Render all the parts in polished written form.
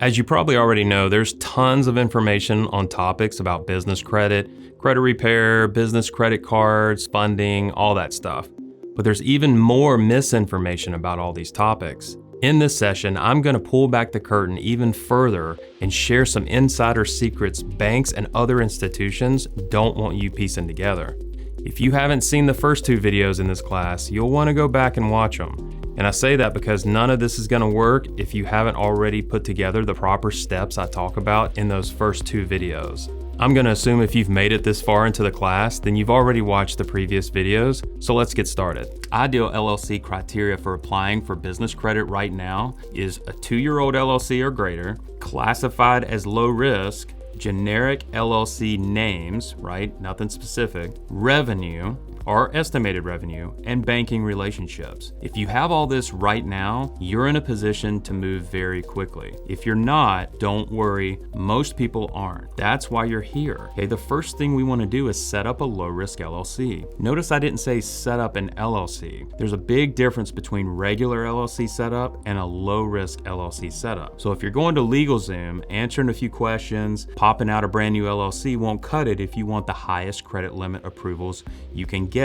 As you probably already know, there's tons of information on topics about business credit, credit repair, business credit cards, funding, all that stuff. But there's even more misinformation about all these topics. In this session, I'm going to pull back the curtain even further and share some insider secrets banks and other institutions don't want you piecing together. If you haven't seen the first two videos in this class, you'll want to go back and watch them. And I say that because none of this is going to work if you haven't already put together the proper steps I talk about in those first two videos. I'm going to assume if you've made it this far into the class, then you've already watched the previous videos, so let's get started. Ideal LLC criteria for applying for business credit right now is a 2-year-old LLC or greater, classified as low risk, generic LLC names, right? Nothing specific, revenue, or estimated revenue, and banking relationships. If you have all this right now, you're in a position to move very quickly. If you're not, don't worry, most people aren't. That's why you're here. Okay, the first thing we want to do is set up a low-risk LLC. Notice I didn't say set up an LLC. There's a big difference between regular LLC setup and a low-risk LLC setup. So if you're going to LegalZoom, answering a few questions, popping out a brand new LLC won't cut it if you want the highest credit limit approvals you can get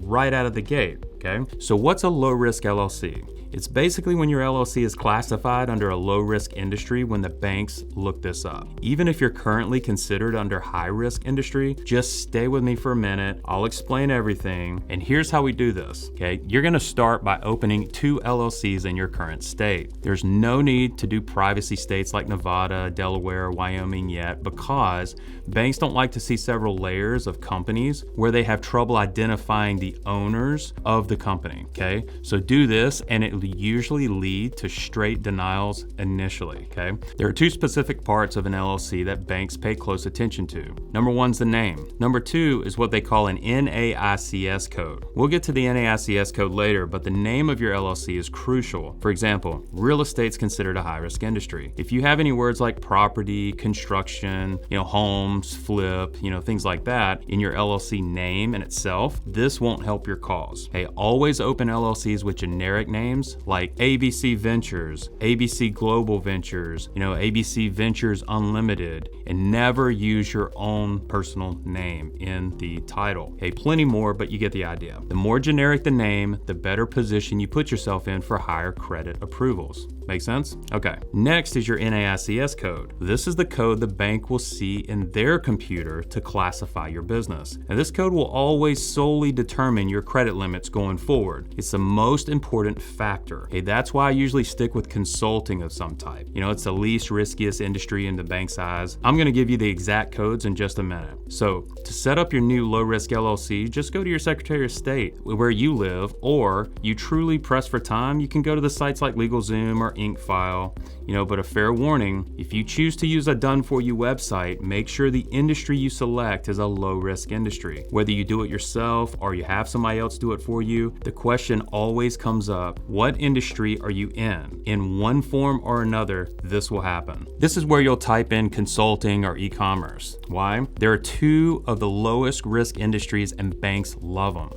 right out of the gate, okay? So what's a low-risk LLC? It's basically when your LLC is classified under a low-risk industry when the banks look this up. Even if you're currently considered under high-risk industry, just stay with me for a minute. I'll explain everything, and here's how we do this, okay? You're gonna start by opening 2 LLCs in your current state. There's no need to do privacy states like Nevada, Delaware, Wyoming yet, because banks don't like to see several layers of companies where they have trouble identifying the owners of the company, okay? So do this, and it usually lead to straight denials initially, okay? There are 2 specific parts of an LLC that banks pay close attention to. Number 1's the name. Number 2 is what they call an NAICS code. We'll get to the NAICS code later, but the name of your LLC is crucial. For example, real estate's considered a high-risk industry. If you have any words like property, construction, homes, flip, things like that in your LLC name in itself, this won't help your cause. Okay, always open LLCs with generic names like ABC Ventures, ABC Global Ventures, ABC Ventures Unlimited, and never use your own personal name in the title. Okay, plenty more, but you get the idea. The more generic the name, the better position you put yourself in for higher credit approvals. Make sense? Okay. Next is your NAICS code. This is the code the bank will see in their computer to classify your business. And this code will always solely determine your credit limits going forward. It's the most important factor. Okay, that's why I usually stick with consulting of some type. It's the least riskiest industry in the bank's eyes. I'm going to give you the exact codes in just a minute. So to set up your new low-risk LLC, just go to your Secretary of State where you live, or you truly press for time, you can go to the sites like LegalZoom or InkFile, but a fair warning, if you choose to use a done-for-you website, make sure the industry you select is a low-risk industry. Whether you do it yourself or you have somebody else do it for you, the question always comes up, what industry are you in? In one form or another, this will happen. This is where you'll type in consulting or e-commerce. Why? There are 2 of the lowest risk industries and banks love them.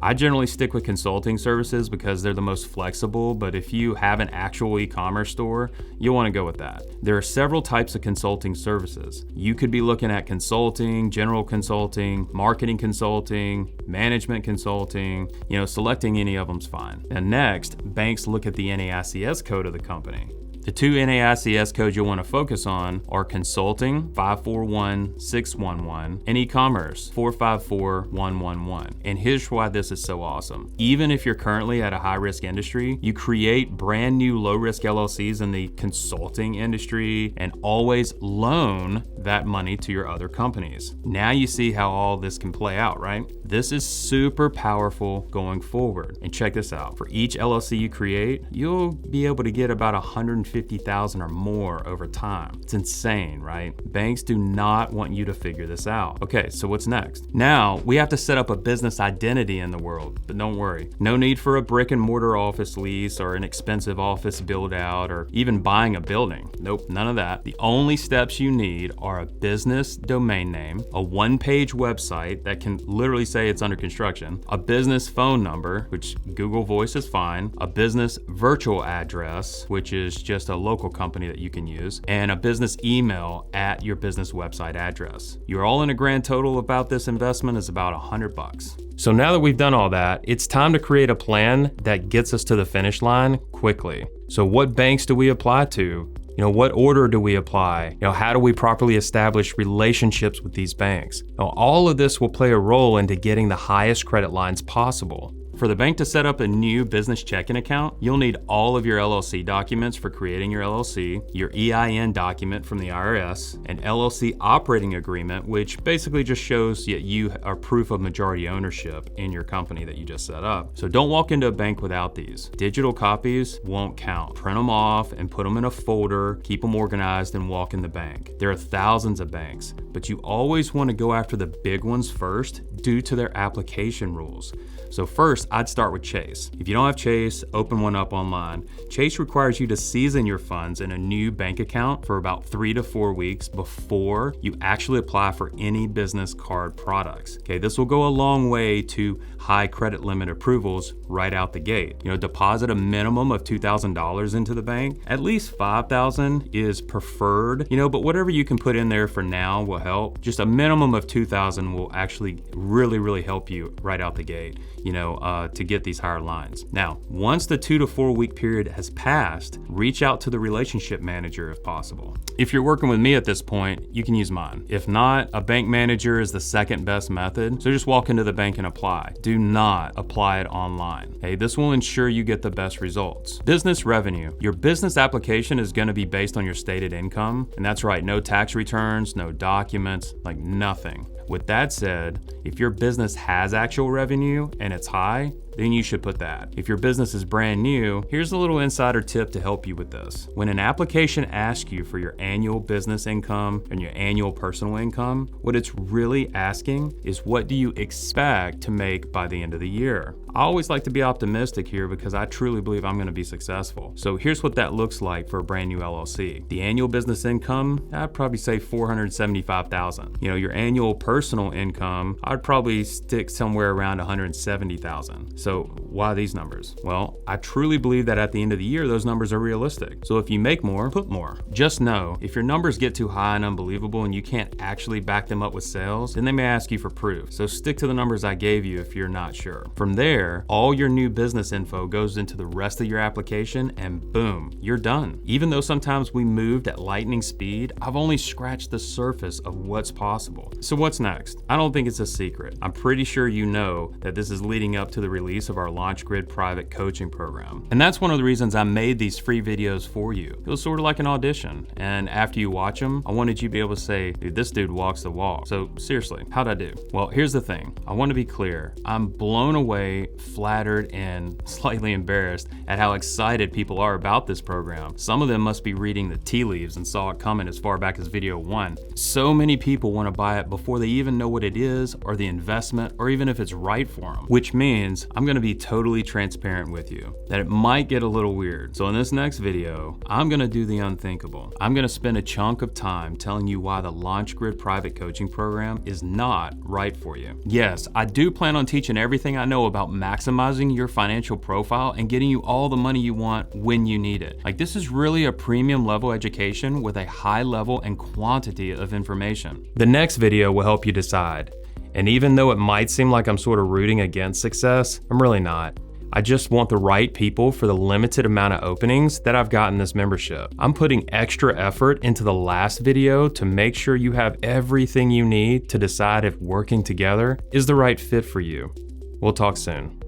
I generally stick with consulting services because they're the most flexible, but if you have an actual e-commerce store, you'll want to go with that. There are several types of consulting services. You could be looking at consulting, general consulting, marketing consulting, management consulting, selecting any of them's fine. And next, banks look at the NAICS code of the company. The 2 NAICS codes you'll want to focus on are consulting 541611 and e-commerce 454111. And here's why this is so awesome. Even if you're currently at a high-risk industry, you create brand new low-risk LLCs in the consulting industry and always loan that money to your other companies. Now you see how all this can play out, right? This is super powerful going forward. And check this out. For each LLC you create, you'll be able to get about $150,000 or more over time. It's insane, right? Banks do not want you to figure this out. Okay, so what's next? Now, we have to set up a business identity in the world, but don't worry. No need for a brick and mortar office lease or an expensive office build out or even buying a building. Nope, none of that. The only steps you need are a business domain name, a one-page website that can literally say it's under construction, a business phone number, which Google Voice is fine, a business virtual address, which is just access to a local company that you can use, and a business email at your business website address. Your all-in grand total about this investment is about $100. So now that we've done all that, it's time to create a plan that gets us to the finish line quickly. So what banks do we apply to? What order do we apply? How do we properly establish relationships with these banks? All of this will play a role into getting the highest credit lines possible. For the bank to set up a new business checking account, you'll need all of your LLC documents for creating your LLC, your EIN document from the IRS, an LLC operating agreement, which basically just shows that you are proof of majority ownership in your company that you just set up. So don't walk into a bank without these. Digital copies won't count. Print them off and put them in a folder, keep them organized, and walk in the bank. There are thousands of banks, but you always want to go after the big ones first due to their application rules. So first, I'd start with Chase. If you don't have Chase, open one up online. Chase requires you to season your funds in a new bank account for about 3 to 4 weeks before you actually apply for any business card products. Okay, this will go a long way to high credit limit approvals right out the gate. Deposit a minimum of $2,000 into the bank. At least $5,000 is preferred, but whatever you can put in there for now will help. Just a minimum of $2,000 will actually really help you right out the gate, to get these higher lines. Now, once the 2 to 4 week period has passed, reach out to the relationship manager if possible. If you're working with me at this point, you can use mine. If not, a bank manager is the second best method. So just walk into the bank and apply. Do not apply it online. Okay, this will ensure you get the best results. Business revenue. Your business application is going to be based on your stated income. And that's right, no tax returns, no documents, like nothing. With that said, if your business has actual revenue and it's high, then you should put that. If your business is brand new, here's a little insider tip to help you with this. When an application asks you for your annual business income and your annual personal income, what it's really asking is what do you expect to make by the end of the year? I always like to be optimistic here because I truly believe I'm gonna be successful. So here's what that looks like for a brand new LLC. The annual business income, I'd probably say $475,000. Your annual personal income, I'd probably stick somewhere around $170,000. So why these numbers? Well, I truly believe that at the end of the year, those numbers are realistic. So if you make more, put more. Just know, if your numbers get too high and unbelievable and you can't actually back them up with sales, then they may ask you for proof. So stick to the numbers I gave you if you're not sure. From there, all your new business info goes into the rest of your application and boom, you're done. Even though sometimes we moved at lightning speed, I've only scratched the surface of what's possible. So what's next? I don't think it's a secret. I'm pretty sure you know that this is leading up to the release of our LaunchGrid private coaching program. And that's one of the reasons I made these free videos for you. It was sort of like an audition. And after you watch them, I wanted you to be able to say, dude, this dude walks the walk. So seriously, how'd I do? Well, here's the thing. I want to be clear. I'm blown away, flattered, and slightly embarrassed at how excited people are about this program. Some of them must be reading the tea leaves and saw it coming as far back as video 1. So many people want to buy it before they even know what it is or the investment or even if it's right for them, which means I'm going to be totally transparent with you that it might get a little weird. So in this next video, I'm going to do the unthinkable. I'm going to spend a chunk of time telling you why the LaunchGrid private coaching program is not right for you. Yes, I do plan on teaching everything I know about maximizing your financial profile and getting you all the money you want when you need it. Like, this is really a premium level education with a high level and quantity of information. The next video will help you decide. And even though it might seem like I'm sort of rooting against success, I'm really not. I just want the right people for the limited amount of openings that I've got in this membership. I'm putting extra effort into the last video to make sure you have everything you need to decide if working together is the right fit for you. We'll talk soon.